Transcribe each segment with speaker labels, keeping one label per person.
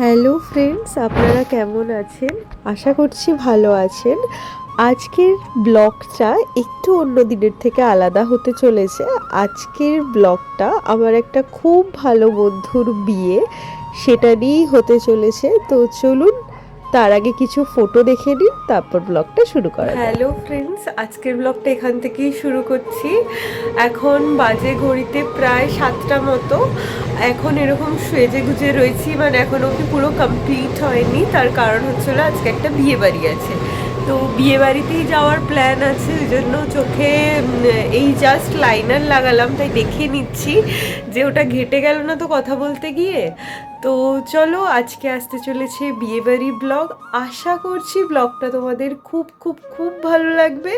Speaker 1: Hello friends, আপনারা কেমন আছেন? আশা করছি ভালো আছেন। আজকের ব্লগটা একটু অন্য দিনের থেকে আলাদা হতে চলেছে। আজকের ব্লগটা আমার একটা খুব ভালো বন্ধুর বিয়ে, সেটা নিয়েই হতে চলেছে। তো চলুন তার আগে কিছু ফটো দেখে নিন, তারপর ব্লগটা শুরু করা যাক। হ্যালো ফ্রেন্ডস, আজকের ব্লগটা এখান থেকেই শুরু করছি। এখন বাজে ঘড়িতে প্রায় 7টা মতো। এখন এরকম সেজে গুজে রয়েছি, মানে এখনও অবধি পুরো কমপ্লিট হয়নি। তার কারণ হচ্ছিল আজকে একটা বিয়ে বাড়ি আছে, তো বিয়ে বাড়িতেই যাওয়ার প্ল্যান আছে। ওই জন্য চোখে এই জাস্ট লাইনার লাগালাম, তাই দেখে নিচ্ছি যে ওটা ঘেটে গেল না তো কথা বলতে গিয়ে। তো চলো, আজকে আসতে চলেছে বিয়েবাড়ি ব্লগ। আশা করছি ব্লগটা তোমাদের খুব খুব খুব ভালো লাগবে।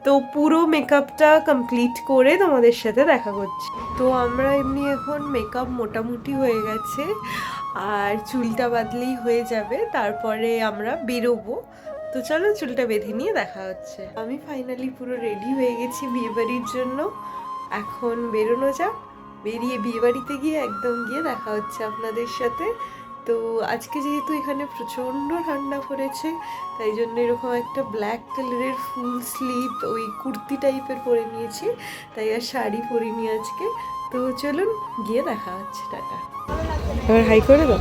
Speaker 1: তো পুরো মেকআপটা কমপ্লিট করে তোমাদের সাথে দেখা করছি। তো আমরা এমনি এখন মেকআপ মোটামুটি হয়ে গেছে, আর চুলটা বাঁধলেই হয়ে যাবে, তারপরে আমরা বেরোবো। তো চলো চুলটা বেঁধে নিয়ে দেখা হচ্ছে। আমি ফাইনালি পুরো রেডি হয়ে গেছি বিয়েবাড়ির জন্য। এখন বেরোনো যাক, বেরিয়ে বিয়েবাড়িতে গিয়ে একদম গিয়ে দেখা হচ্ছে আপনাদের সাথে। তো আজকে যেহেতু এখানে প্রচণ্ড ঠান্ডা পড়েছে, তাই জন্য এরকম একটা ব্ল্যাক কালারের ফুল স্লিভ ওই কুর্তি টাইপের পরে নিয়েছি, তাই আর শাড়ি পরিনি আজকে। তো চলুন গিয়ে দেখা হচ্ছে। টাটা। এবার হাই করে দাও,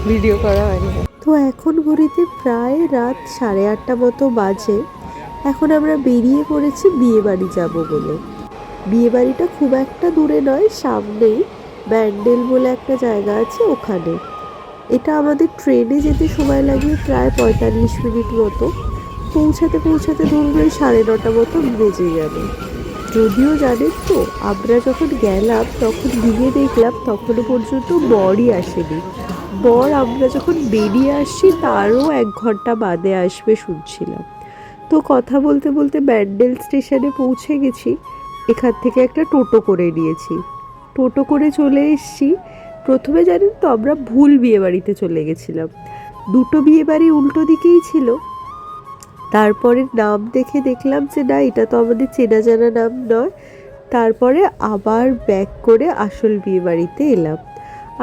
Speaker 1: ভিডিও করা হয়নি। তো এখন ঘড়িতে প্রায় রাত 8:30 মতো বাজে। এখন আমরা বেরিয়ে পড়েছি বিয়ে বাড়ি যাবো বলে। বিয়ে বাড়িটা খুব একটা দূরে নয়, সামনেই ব্যান্ডেল বলে একটা জায়গা আছে, ওখানে। এটা আমাদের ট্রেনে যেতে সময় লাগে প্রায় 45 মিনিট মতো। পৌঁছাতে পৌঁছাতে ধরুন ওই 9:30 মতো বেজে যাবে। যদিও জানেন তো, আমরা যখন গেলাম তখন গিয়ে দেখলাম তখনও পর্যন্ত বরই আসেনি। বর আমরা যখন বেরিয়ে আসছি তারও 1 ঘন্টা বাদে আসবে শুনছিলাম। তো কথা বলতে বলতে ব্যান্ডেল স্টেশনে পৌঁছে গেছি। এখান থেকে একটা টোটো করে নিয়েছি, টোটো করে চলে এসেছি। প্রথমে জানেন তো, আমরা ভুল বিয়ে বাড়িতে চলে গেছিলাম। দুটো বিয়ে বাড়ি উল্টো দিকেই ছিল। তারপরে নাম দেখে দেখলাম যে না, এটা তো আমাদের চেনা জানা নাম নয়। তারপরে আবার ব্যাক করে আসল বিয়ে বাড়িতে এলাম।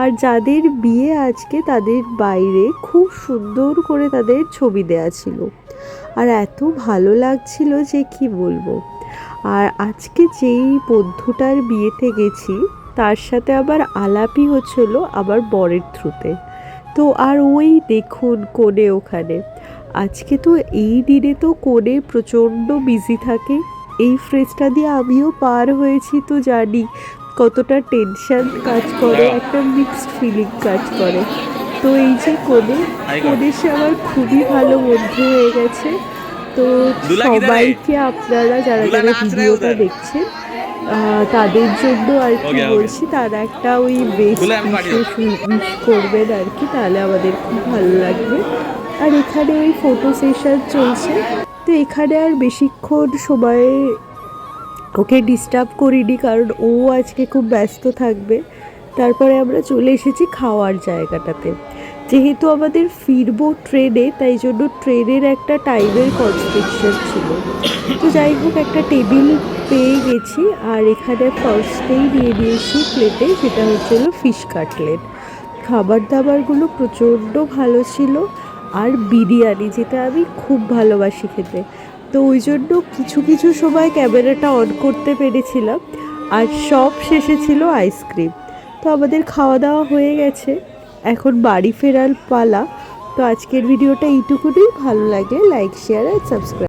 Speaker 1: আর যাদের বিয়ে আজকে, তাদের বাইরে খুব সুন্দর করে তাদের ছবি দেয়া ছিল, আর এত ভালো লাগছিল যে কি বলবো। আর আজকে যেই বন্ধুটার বিয়েতে গেছি, তার সাথে আবার আলাপই হচ্ছিল আবার বরের থ্রুতে। তো আর ওই দেখুন কোণে ওখানে। আজকে তো এই দিনে তো কোণে প্রচণ্ড বিজি থাকে। এই ফ্রেজটা দিয়ে আমিও পার হয়েছি, তো জানি কতটা টেনশন কাজ করে, একটা মিক্সড ফিলিং কাজ করে। তো এই যে কোণে সে আমার খুবই ভালো বন্ধু হয়ে গেছে। তো সবাইকে আপনারা যারা যারা ভিডিওটা দেখছেন, তাদের জন্য আর কি বলছি, তারা একটা ওই বেস্ট উইশ করবেন আর কি, তাহলে আমাদের খুব ভালো লাগবে। আর এখানে ওই ফটো সেশন চলছে, তো এখানে আর বেশিক্ষণ সময় ওকে ডিস্টার্ব করিনি, কারণ ও আজকে খুব ব্যস্ত থাকবে। তারপরে আমরা চলে এসেছি খাওয়ার জায়গাটাতে। যেহেতু আমাদের ফিরবো ট্রেনে, তাই জন্য ট্রেনের একটা টাইমের কনস্ট্রিকশন ছিল। তো যাই হোক, একটা টেবিল পেয়ে গেছি, আর এখানে ফার্স্টেই নিয়ে নিয়েছি প্লেটে, সেটা হচ্ছিল ফিশ কাটলেট। খাবার দাবারগুলো প্রচণ্ড ভালো ছিল, আর বিরিয়ানি, যেটা আমি খুব ভালোবাসি খেতে। তো ওই জন্য কিছু কিছু সময় ক্যামেরাটা অন করতে পেরেছিলাম। আর সব শেষে ছিল আইসক্রিম। তো আমাদের খাওয়া দাওয়া হয়ে গেছে, এখন বাড়ি ফেরার পালা। তো আজকের ভিডিওটা এইটুকুনি। ভালো লাগে লাইক, শেয়ার আর সাবস্ক্রাইব।